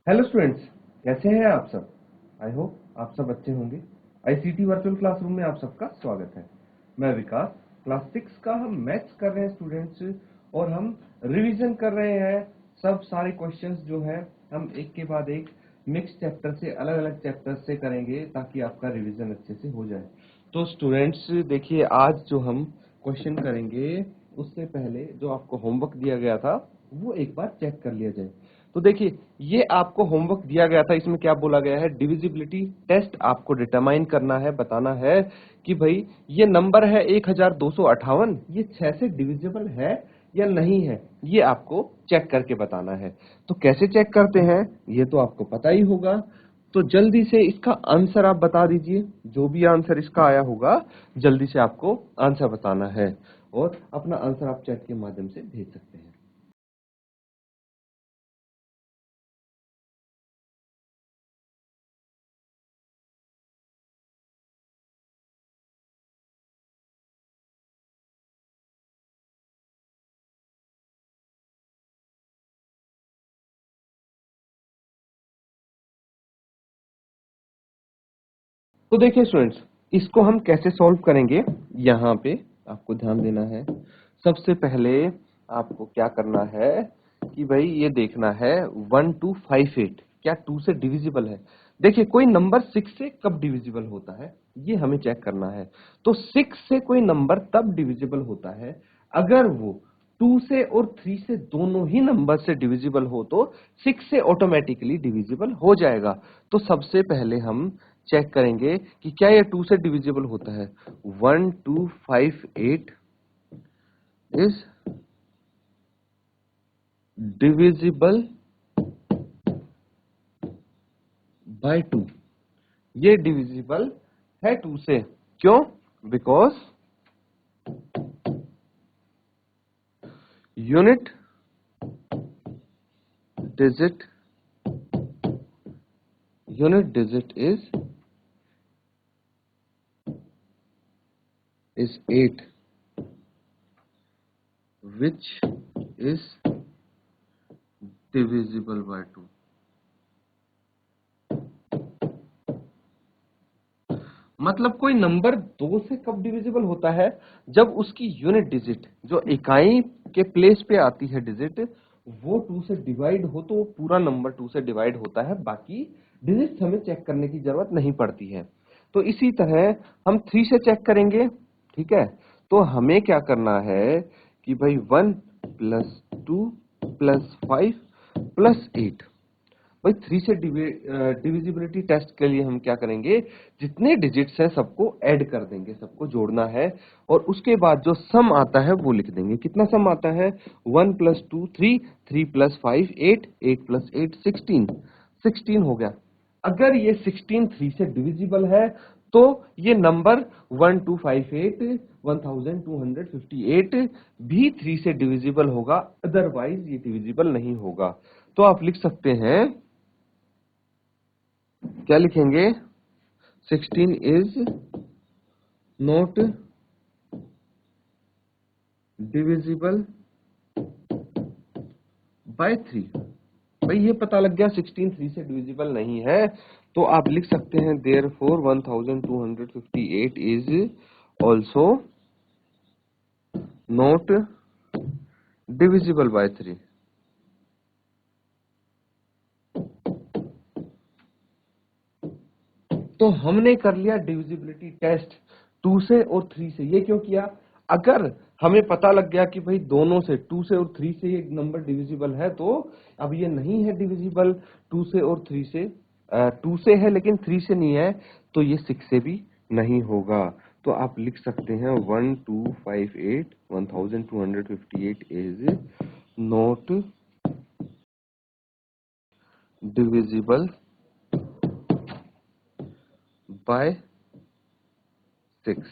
Hello students, कैसे हैं आप सब। आई होप आप सब अच्छे होंगे। आईसीटी वर्चुअल क्लासरूम में आप सबका स्वागत है। मैं विकास, क्लास 6 का हम मैथ्स कर रहे हैं स्टूडेंट्स, और हम रिवीजन कर रहे हैं। सब सारे क्वेश्चंस जो है हम एक के बाद एक मिक्स चैप्टर से, अलग अलग चैप्टर से करेंगे ताकि आपका रिवीजन अच्छे से हो जाए। तो स्टूडेंट्स देखिए, आज जो हम क्वेश्चन करेंगे उससे पहले जो आपको होमवर्क दिया गया था वो एक बार चेक कर लिया जाए। तो देखिए, ये आपको होमवर्क दिया गया था, इसमें क्या बोला गया है, डिविजिबिलिटी टेस्ट आपको डिटरमाइन करना है, बताना है कि भाई ये नंबर है 1258, ये 6 से डिविजिबल है या नहीं है, ये आपको चेक करके बताना है। तो कैसे चेक करते हैं ये तो आपको पता ही होगा। तो जल्दी से इसका आंसर आप बता दीजिए, जो भी आंसर इसका आया होगा जल्दी से आपको आंसर बताना है, और अपना आंसर आप चैट के माध्यम से भेज सकते हैं। तो देखिए स्टूडेंट्स, इसको हम कैसे सॉल्व करेंगे, यहाँ पे आपको ध्यान देना है। सबसे पहले आपको क्या करना है कि भाई ये देखना है 1258 क्या 2 से डिविजिबल है। देखिए, कोई नंबर 6 से कब डिविजिबल होता है ये हमें चेक करना है। तो 6 से कोई नंबर तब डिविजिबल होता है अगर वो 2 से और 3 से दोनों ही नंबर से डिविजिबल हो, तो 6 से ऑटोमेटिकली डिविजिबल हो जाएगा। तो सबसे पहले हम चेक करेंगे कि क्या ये 2 से डिविजिबल होता है। 1258 इज डिविजिबल बाय 2। ये डिविजिबल है 2 से। क्यों? Because unit digit is 8, which is divisible by 2। मतलब कोई नंबर 2 से कब डिविजिबल होता है, जब उसकी यूनिट डिजिट, जो इकाई के प्लेस पे आती है डिजिट, वो 2 से डिवाइड हो, तो वो पूरा नंबर 2 से डिवाइड होता है। बाकी डिजिट हमें चेक करने की जरूरत नहीं पड़ती है। तो इसी तरह हम 3 से चेक करेंगे। ठीक है, तो हमें क्या करना है कि भाई 1 प्लस 2 प्लस 5 प्लस 8। भाई 3 से डिविजिबिलिटी टेस्ट के लिए हम क्या करेंगे, जितने डिजिट्स हैं सबको ऐड कर देंगे, सबको जोड़ना है, और उसके बाद जो सम आता है वो लिख देंगे। कितना सम आता है? 1 प्लस 2 3, 3 प्लस 5 8, 8 प्लस 8 16, 16 हो गया। अगर ये 16 3 से डिविजिबल है तो ये नंबर 1258 1258 भी 3 से डिविजिबल होगा, अदरवाइज ये डिविजिबल नहीं होगा। तो आप लिख सकते हैं, क्या लिखेंगे, 16 इज नॉट डिविजिबल बाय 3। भाई ये पता लग गया 16 3 से डिविजिबल नहीं है, तो आप लिख सकते हैं therefore 1258 is also not divisible by 3। तो हमने कर लिया डिविजिबिलिटी टेस्ट 2 से और 3 से। ये क्यों किया? अगर हमें पता लग गया कि भाई दोनों से, 2 से और 3 से ये नंबर डिविजिबल है, तो अब ये नहीं है डिविजिबल 2 से और 3 से, 2 से है लेकिन 3 से नहीं है, तो ये 6 से भी नहीं होगा। तो आप लिख सकते हैं 1258 इज नॉट डिविजिबल बाय 6।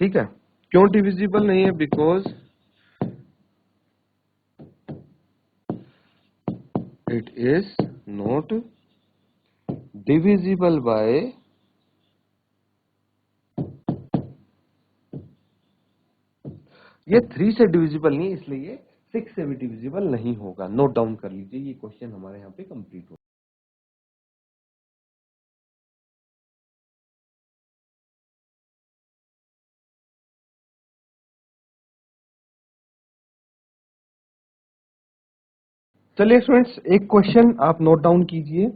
ठीक है, क्यों डिविजिबल नहीं है? Because it is not divisible by ये 3 से डिविजिबल नहीं, इसलिए ये 6 से भी डिविजिबल नहीं होगा। नोट डाउन कर लीजिए, ये क्वेश्चन हमारे यहाँ पे कंप्लीट हो। चलिए स्टूडेंट्स, एक क्वेश्चन आप नोट डाउन कीजिए।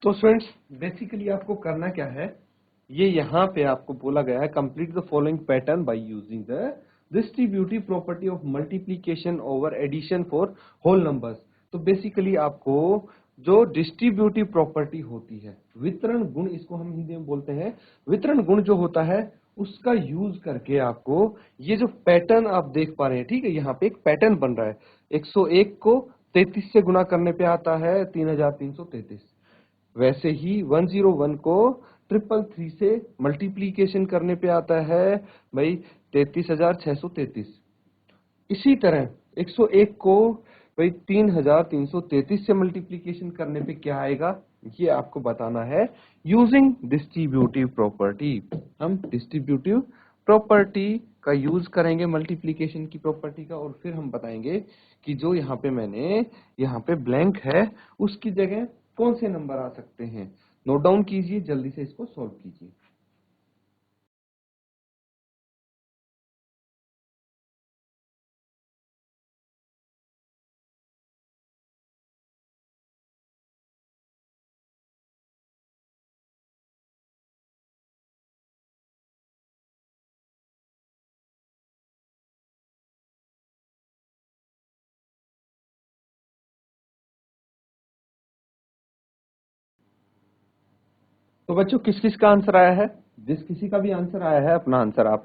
तो स्टूडेंट्स, बेसिकली आपको करना क्या है, ये यहाँ पे आपको बोला गया है complete the following pattern by using the distributive property of multiplication over addition for whole numbers. तो बेसिकली आपको जो डिस्ट्रीब्यूटिव प्रॉपर्टी होती है, वितरण गुण इसको हम हिंदी में बोलते हैं, वितरण गुण जो होता है उसका यूज करके आपको ये जो पैटर्न आप देख पा रहे हैं, ठीक है, यहाँ पे एक पैटर्न बन रहा है। 101 को 33 से गुणा करने पे आता है 3333। वैसे ही 101 को 333 से मल्टीप्लीकेशन करने पे आता है भाई 33,633। इसी तरह 101 को भाई 3,333 से मल्टीप्लीकेशन करने पे क्या आएगा, ये आपको बताना है यूजिंग डिस्ट्रीब्यूटिव प्रॉपर्टी। हम डिस्ट्रीब्यूटिव प्रॉपर्टी का यूज करेंगे मल्टीप्लीकेशन की प्रॉपर्टी का, और फिर हम बताएंगे कि जो यहाँ पे मैंने यहाँ पे ब्लैंक है उसकी जगह कौन से नंबर आ सकते हैं। नोट डाउन कीजिए, जल्दी से इसको सॉल्व कीजिए। तो बच्चों, किस किस का आंसर आया है? जिस किसी का भी आंसर आया है अपना आंसर आप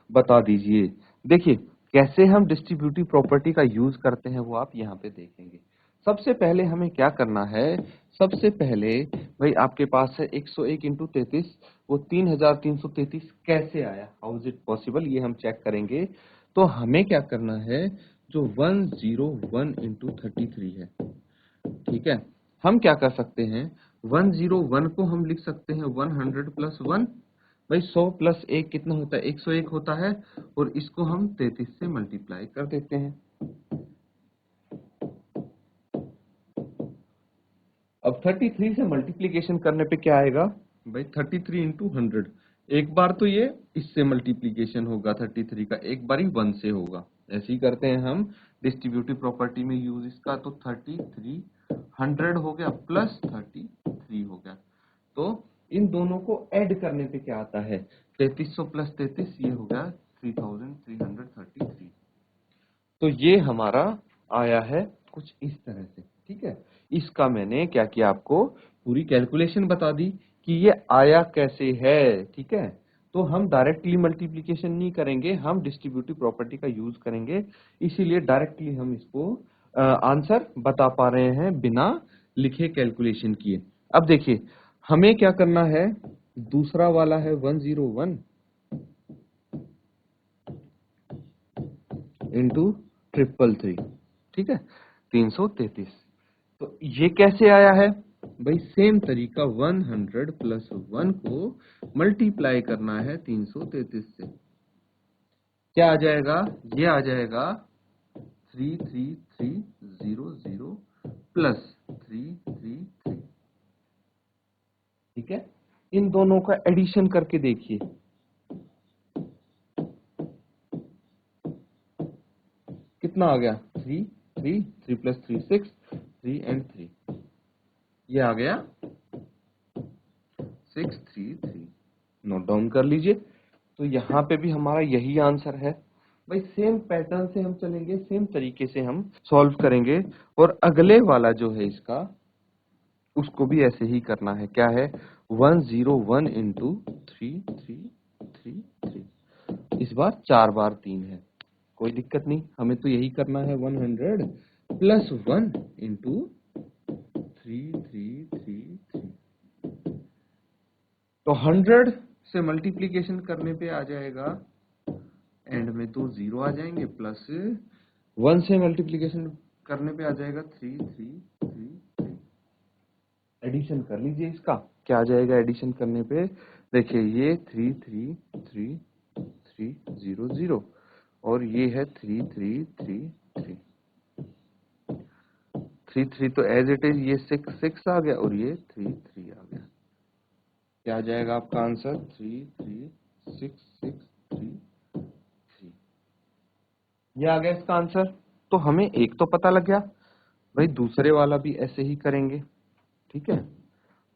बता दीजिए। देखिए कैसे हम डिस्ट्रीब्यूटिव प्रॉपर्टी का यूज करते हैं वो आप यहाँ पे देखेंगे। सबसे पहले हमें क्या करना है, सबसे पहले भाई आपके पास है 101 इंटू 33, वो 3,333 कैसे आया, हाउ इज इट पॉसिबल, ये हम चेक करेंगे। तो हमें क्या करना है, जो 101 इंटू 33 है, ठीक है, हम क्या कर सकते हैं, 101 को हम लिख सकते हैं 100 प्लस 1। भाई 100 प्लस 1 कितना होता है? 101 होता है, और इसको हम 33 से मल्टीप्लाई कर देते हैं। अब 33 से मल्टीप्लीकेशन करने पे क्या आएगा? भाई 33 इंटू 100। एक बार तो ये इससे मल्टीप्लीकेशन होगा 33 का, एक बार ही 1 से होगा। ऐसे ही करते हैं हम डिस्ट्रीब्यूटिव प्रॉपर्टी में यूज इसका। तो 33 100 हो गया प्लस 33 हो गया। तो इन दोनों को ऐड करने पे क्या आता है? 3300 प्लस 33, ये हो गया 3333। तो ये हमारा आया है कुछ इस तरह से, ठीक है। इसका मैंने क्या किया, आपको पूरी कैलकुलेशन बता दी कि ये आया कैसे है, ठीक है। तो हम डायरेक्टली मल्टीप्लिकेशन नहीं करेंगे, हम डिस्ट्रीब्यूटिव प्रॉपर्टी का यूज करेंगे, इसीलिए डायरेक्टली हम इसको आंसर बता पा रहे हैं बिना लिखे कैलकुलेशन किए। अब देखिए हमें क्या करना है, दूसरा वाला है 101 इंटू 333, ठीक है, 333। तो ये कैसे आया है? भाई सेम तरीका 100 प्लस 1 को मल्टीप्लाई करना है 333 से। क्या आ जाएगा? ये आ जाएगा 33300 प्लस 333, ठीक है। इन दोनों का एडिशन करके देखिए, कितना आ गया? 3 प्लस 3 6, 3 एंड 3, ये आ गया 633। नोट डाउन कर लीजिए। तो यहाँ पे भी हमारा यही आंसर है। भाई सेम पैटर्न से हम चलेंगे, सेम तरीके से हम सॉल्व करेंगे, और अगले वाला जो है इसका, उसको भी ऐसे ही करना है। क्या है? 101 इंटू 3333। इस बार 4 बार 3 है, कोई दिक्कत नहीं, हमें तो यही करना है। 100 प्लस 1 इंटू 3333। तो 100 से मल्टीप्लीकेशन करने पे आ जाएगा, एंड में 2 जीरो आ जाएंगे, प्लस 1 से मल्टीप्लीकेशन करने पे आ जाएगा 3333। एडिशन कर लीजिए इसका, क्या आ जाएगा एडिशन करने पे? देखिए ये 333300, और ये है 3333। 33 तो एज इट इज, ये 6 आ गया, और ये 33 आ गया। क्या आ जाएगा आपका आंसर? 33663। ये आ गया इसका आंसर। तो हमें एक तो पता लग गया, भाई दूसरे वाला भी ऐसे ही करेंगे, ठीक है।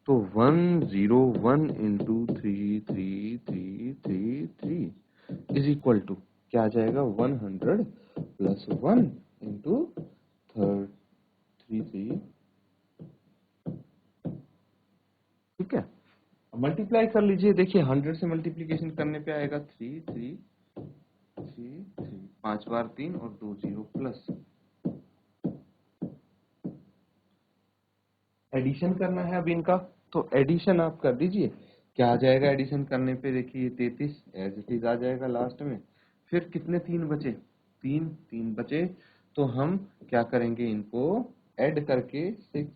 तो 101 इंटू 3333 इज इक्वल टू क्या आ जाएगा? 100 प्लस 1 इंटू 33, ठीक है। मल्टीप्लाई कर लीजिए, देखिए 100 से मल्टीप्लीकेशन करने पे आएगा 3333, 5 बार 3 और 2 जीरो, प्लस एडिशन करना है अब इनका। तो एडिशन आप कर दीजिए, क्या आ जाएगा एडिशन करने पे? देखिए 33 एज इट इज आ जाएगा लास्ट में। फिर कितने 3 बचे? 3 बचे। तो हम क्या करेंगे, इनको ऐड करके 6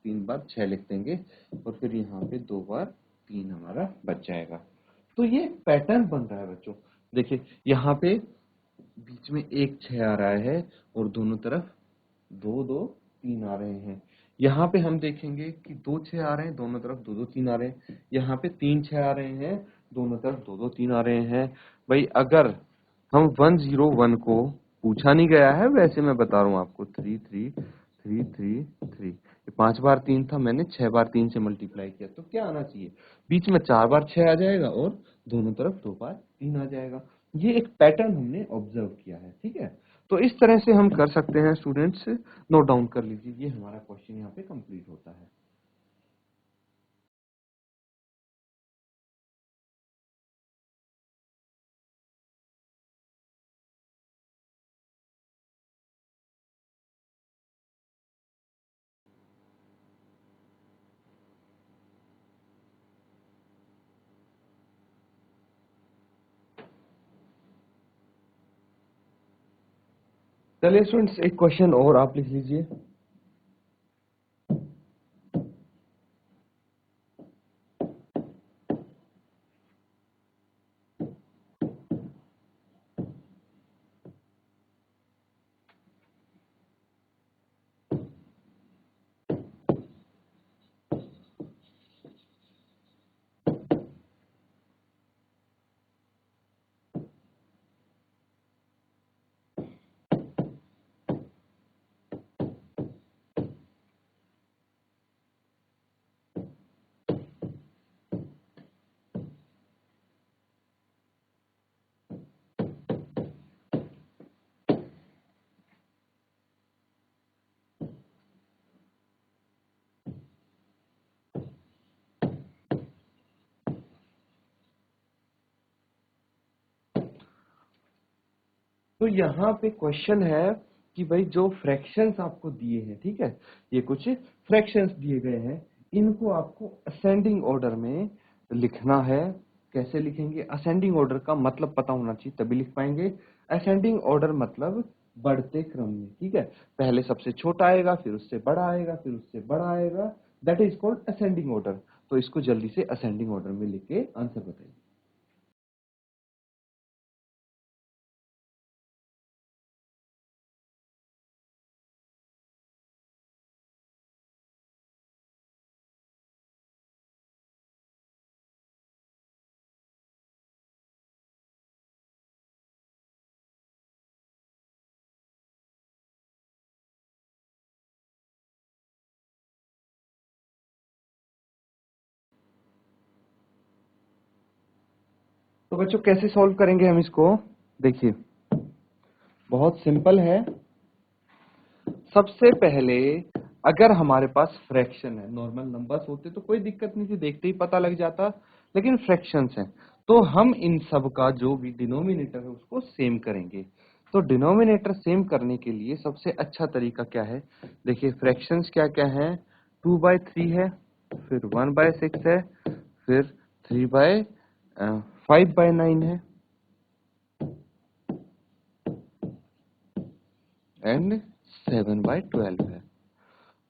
3 बार 6 लिख देंगे, और फिर यहाँ पे 2 बार 3 हमारा बच जाएगा। तो ये पैटर्न बन रहा है बच्चों। देखिए यहाँ पे बीच में एक 6 आ रहा है, और दोनों तरफ 2 2 3 आ रहे हैं। यहाँ पे हम देखेंगे कि 2 6 आ रहे हैं, दोनों तरफ 2 2 3 आ रहे हैं। यहाँ पे 3 6 आ रहे हैं, दोनों तरफ 2 2 3 आ रहे हैं। भाई अगर हम 101 को पूछा नहीं गया है, वैसे मैं बता रहा हूँ आपको, 33333, ये 5 बार 3 था, मैंने 6 बार 3 से मल्टीप्लाई किया, तो क्या आना चाहिए? बीच में 4 बार 6 आ जाएगा, और दोनों तरफ 2 बार 3 आ जाएगा। ये एक पैटर्न हमने ऑब्जर्व किया है, ठीक है। तो इस तरह से हम कर सकते हैं स्टूडेंट्स, नोट डाउन कर लीजिए। ये हमारा क्वेश्चन यहाँ पे कंप्लीट होता है। चलिए स्टूडेंट्स, एक क्वेश्चन और आप लिख लीजिए। तो यहाँ पे क्वेश्चन है कि भाई जो फ्रैक्शंस आपको दिए हैं, ठीक है, ये कुछ फ्रैक्शंस दिए गए हैं, इनको आपको असेंडिंग ऑर्डर में लिखना है। कैसे लिखेंगे? असेंडिंग ऑर्डर का मतलब पता होना चाहिए तभी लिख पाएंगे। असेंडिंग ऑर्डर मतलब बढ़ते क्रम में, ठीक है, पहले सबसे छोटा आएगा, फिर उससे बड़ा आएगा, फिर उससे बड़ा आएगा, that is called ascending order. तो इसको जल्दी से असेंडिंग ऑर्डर में लिख के आंसर बताइए। तो बच्चों कैसे सॉल्व करेंगे हम इसको? देखिए बहुत सिंपल है। सबसे पहले अगर हमारे पास फ्रैक्शन है, नॉर्मल नंबर्स होते तो कोई दिक्कत नहीं थी, देखते ही पता लग जाता, लेकिन फ्रैक्शंस हैं तो हम इन सब का जो भी डिनोमिनेटर है उसको सेम करेंगे। तो डिनोमिनेटर सेम करने के लिए सबसे अच्छा तरीका क्या है? देखिए फ्रैक्शंस क्या क्या है, 2/3 है, फिर 1/6 है, फिर 5/9 है एंड 7/12 है।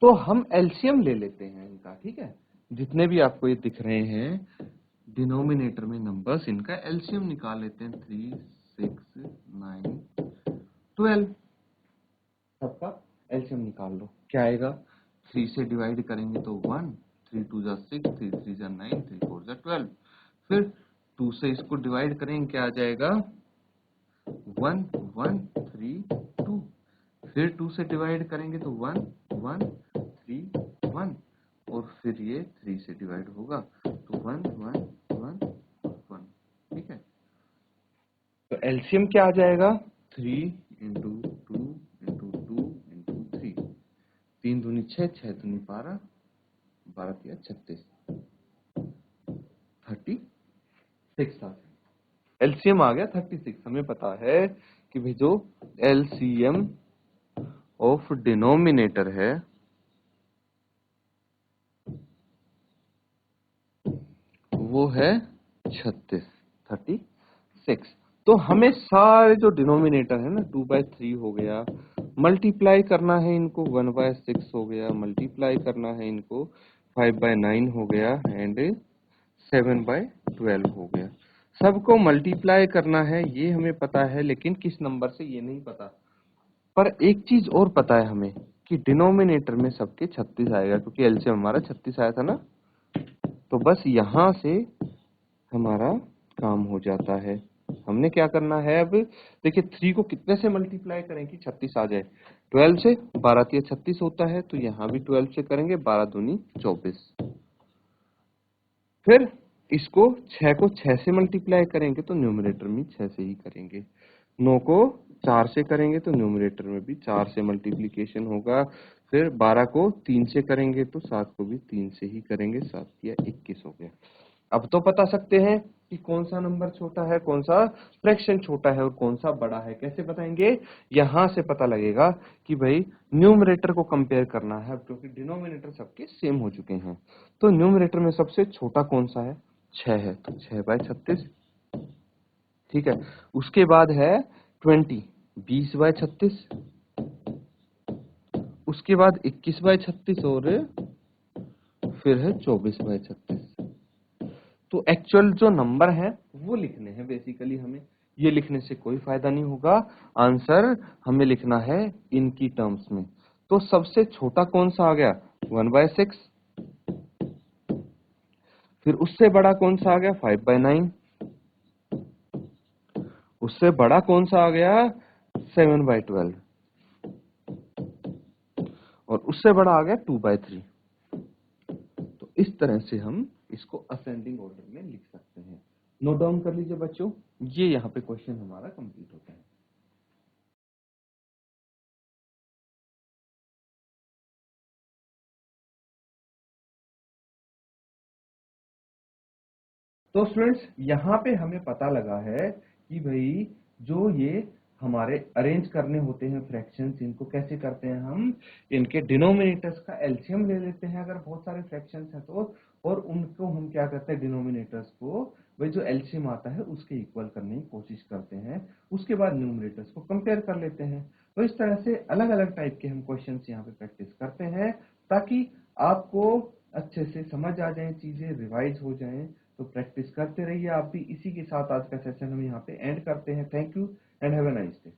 तो हम एलसीएम ले लेते हैं इनका, ठीक है, जितने भी आपको ये दिख रहे हैं डिनोमिनेटर में नंबर्स, इनका एलसीएम निकाल लेते हैं। 3, 6, 9, 12, सबका एलसीएम निकाल लो। क्या आएगा? 3 से डिवाइड करेंगे तो 1, 3 2 जा 6, 3 3 जा 9, 3 4 जा 12। फिर 2 से इसको डिवाइड करेंगे, क्या आ जाएगा? 1 1 3 2। फिर 2 से डिवाइड करेंगे तो 1 1 3 1, और फिर ये 3 से डिवाइड होगा तो 1 1 1 1, ठीक है। तो एलसीएम क्या आ जाएगा? 3 इंटू 2 इंटू 2 इंटू 3, 3 दूनी 6, 6 दूनी 12, 12 तिया 36, 36 आ गया। एलसीएम आ गया 36। हमें पता है कि भाई जो एलसीएम ऑफ डिनोमिनेटर है वो है 36। तो हमें सारे जो डिनोमिनेटर है ना, 2/3 हो गया, मल्टीप्लाई करना है इनको, 1/6 हो गया, मल्टीप्लाई करना है इनको, 5/9 हो गया एंड 7/12 हो गया। सबको मल्टीप्लाई करना है ये हमें पता है, लेकिन किस नंबर से ये नहीं पता। पर एक चीज और पता है हमें कि डिनोमिनेटर में सबके 36 आएगा, क्योंकि एलसीएम हमारा 36 आया था ना। तो बस यहां से हमारा काम हो जाता है। हमने क्या करना है अब? देखिए 3 को कितने से मल्टीप्लाई करें कि 36 आ जाए? 12 से। 12 तिया 36 होता है, तो यहाँ भी 12 से करेंगे, 12 दूनी 24। फिर इसको 6 को 6 से मल्टीप्लाई करेंगे तो न्यूमरेटर में 6 से ही करेंगे। 9 को 4 से करेंगे तो न्यूमरेटर में भी 4 से मल्टीप्लीकेशन होगा। फिर 12 को 3 से करेंगे तो 7 को भी 3 से ही करेंगे, 7 तिया 21 हो गया। अब तो बता सकते हैं कि कौन सा नंबर छोटा है, कौन सा फ्रैक्शन छोटा है और कौन सा बड़ा है। कैसे बताएंगे? यहां से पता लगेगा कि भाई न्यूमरेटर को कंपेयर करना है, क्योंकि डिनोमिनेटर सबके सेम हो चुके हैं। तो न्यूमरेटर में सबसे छोटा कौन सा है? 6 है, तो 6/36, ठीक है। उसके बाद है 20, 20/36, उसके बाद 21/36 और फिर है 24/36। तो एक्चुअल जो नंबर है वो लिखने हैं बेसिकली हमें। ये लिखने से कोई फायदा नहीं होगा, आंसर हमें लिखना है इनकी टर्म्स में। तो सबसे छोटा कौन सा आ गया? 1/6। फिर उससे बड़ा कौन सा आ गया? 5/9। उससे बड़ा कौन सा आ गया? 7/12। और उससे बड़ा आ गया 2/3। तो इस तरह से हम इसको असेंडिंग ऑर्डर में लिख सकते हैं। नोट डाउन कर लीजिए बच्चों, ये यहाँ पे क्वेश्चन हमारा कंप्लीट होता है। तो स्टूडेंट्स यहाँ पे हमें पता लगा है कि भाई जो ये हमारे अरेंज करने होते हैं फ्रैक्शंस, इनको कैसे करते हैं हम, इनके डिनोमिनेटर्स का एलसीएम ले लेते हैं अगर बहुत सारे फ्रैक्शंस हैं तो, और उनको हम क्या करते हैं, डिनोमिनेटर्स को वही जो एलसीएम आता है उसके इक्वल करने की कोशिश करते हैं, उसके बाद न्यूमरेटर्स को कंपेयर कर लेते हैं। तो इस तरह से अलग अलग टाइप के हम क्वेश्चंस यहाँ पे प्रैक्टिस करते हैं ताकि आपको अच्छे से समझ आ जाए, चीजें रिवाइज हो जाएं। तो प्रैक्टिस करते रहिए आप भी। इसी के साथ आज का सेशन हम यहाँ पे एंड करते हैं। Thank you and have a nice day.